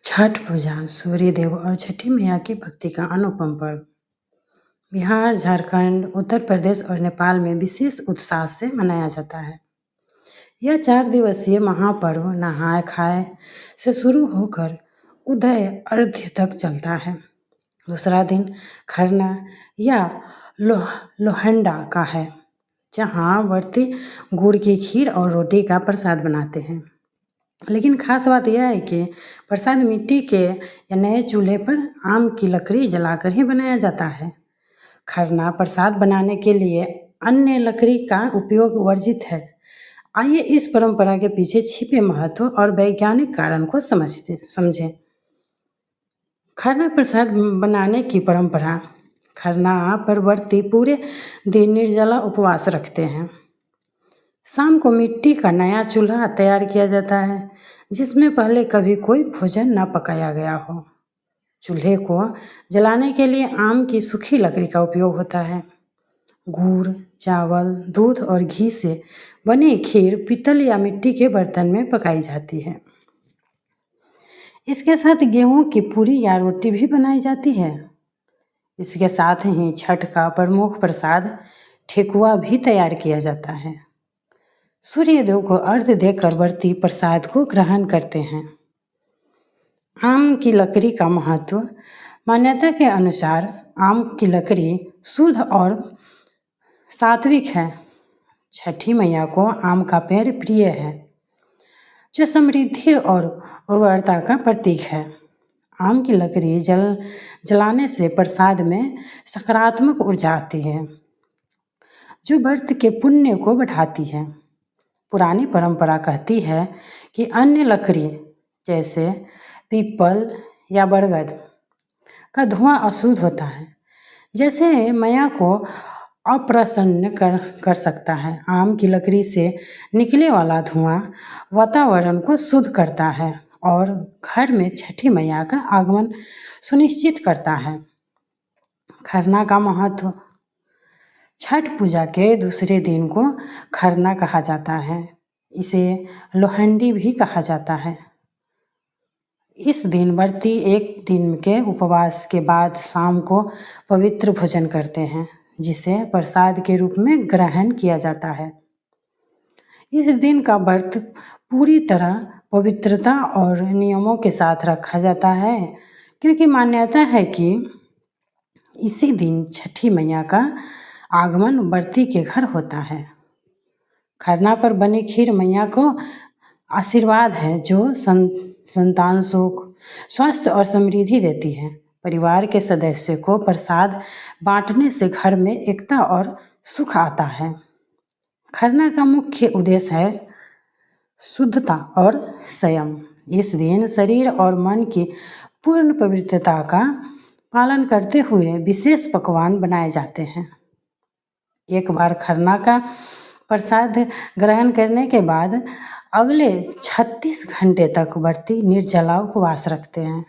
छठ पूजा सूर्य देव और छठी मैया की भक्ति का अनुपम पर्व बिहार, झारखंड, उत्तर प्रदेश और नेपाल में विशेष उत्साह से मनाया जाता है। यह 4 दिवसीय महापर्व नहाय खाए से शुरू होकर उदय अर्घ्य तक चलता है। दूसरा दिन खरना या लोहंडा का है, जहाँ व्रती गुड़ की खीर और रोटी का प्रसाद बनाते हैं। लेकिन खास बात यह है कि प्रसाद मिट्टी के या नए चूल्हे पर आम की लकड़ी जलाकर ही बनाया जाता है। खरना प्रसाद बनाने के लिए अन्य लकड़ी का उपयोग वर्जित है। आइए इस परंपरा के पीछे छिपे महत्व और वैज्ञानिक कारण को समझें। खरना प्रसाद बनाने की परंपरा। खरना पर व्रती पूरे दिन निर्जला उपवास रखते हैं। शाम को मिट्टी का नया चूल्हा तैयार किया जाता है, जिसमें पहले कभी कोई भोजन न पकाया गया हो। चूल्हे को जलाने के लिए आम की सूखी लकड़ी का उपयोग होता है। गुड़, चावल, दूध और घी से बनी खीर पीतल या मिट्टी के बर्तन में पकाई जाती है। इसके साथ गेहूं की पूरी या रोटी भी बनाई जाती है। इसके साथ ही छठ का प्रमुख प्रसाद ठेकुआ भी तैयार किया जाता है। सूर्य देव को अर्घ्य देकर व्रती प्रसाद को ग्रहण करते हैं। आम की लकड़ी का महत्व। मान्यता के अनुसार आम की लकड़ी शुद्ध और सात्विक है। छठी मैया को आम का पेड़ प्रिय है, जो समृद्धि और उर्वरता का प्रतीक है। आम की लकड़ी जलाने से प्रसाद में सकारात्मक ऊर्जा आती है, जो व्रत के पुण्य को बढ़ाती है। पुरानी परंपरा कहती है कि अन्य लकड़ी जैसे पीपल या बरगद का धुआं अशुद्ध होता है, जैसे मैया को अप्रसन्न कर सकता है। आम की लकड़ी से निकले वाला धुआं वातावरण को शुद्ध करता है और घर में छठी मैया का आगमन सुनिश्चित करता है। खरना का महत्व। छठ पूजा के दूसरे दिन को खरना कहा जाता है। इसे लोहंडी भी कहा जाता है। इस दिन व्रती एक दिन के उपवास के बाद शाम को पवित्र भोजन करते हैं, जिसे प्रसाद के रूप में ग्रहण किया जाता है। इस दिन का व्रत पूरी तरह पवित्रता और नियमों के साथ रखा जाता है, क्योंकि मान्यता है कि इसी दिन छठी मैया का आगमन व्रती के घर होता है। खरना पर बनी खीर मैया को आशीर्वाद है, जो संतान सुख, स्वास्थ्य और समृद्धि देती है। परिवार के सदस्य को प्रसाद बांटने से घर में एकता और सुख आता है। खरना का मुख्य उद्देश्य है शुद्धता और संयम। इस दिन शरीर और मन की पूर्ण पवित्रता का पालन करते हुए विशेष पकवान बनाए जाते हैं। एक बार खरना का प्रसाद ग्रहण करने के बाद अगले 36 घंटे तक व्रती निर्जला उपवास रखते हैं,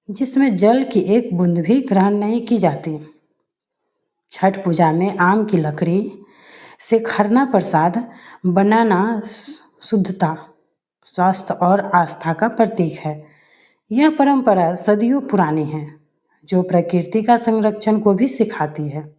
जिसमें जल की एक बूंद भी ग्रहण नहीं की जाती। छठ पूजा में आम की लकड़ी से खरना प्रसाद बनाना शुद्धता, स्वास्थ्य और आस्था का प्रतीक है। यह परंपरा सदियों पुरानी है, जो प्रकृति का संरक्षण को भी सिखाती है।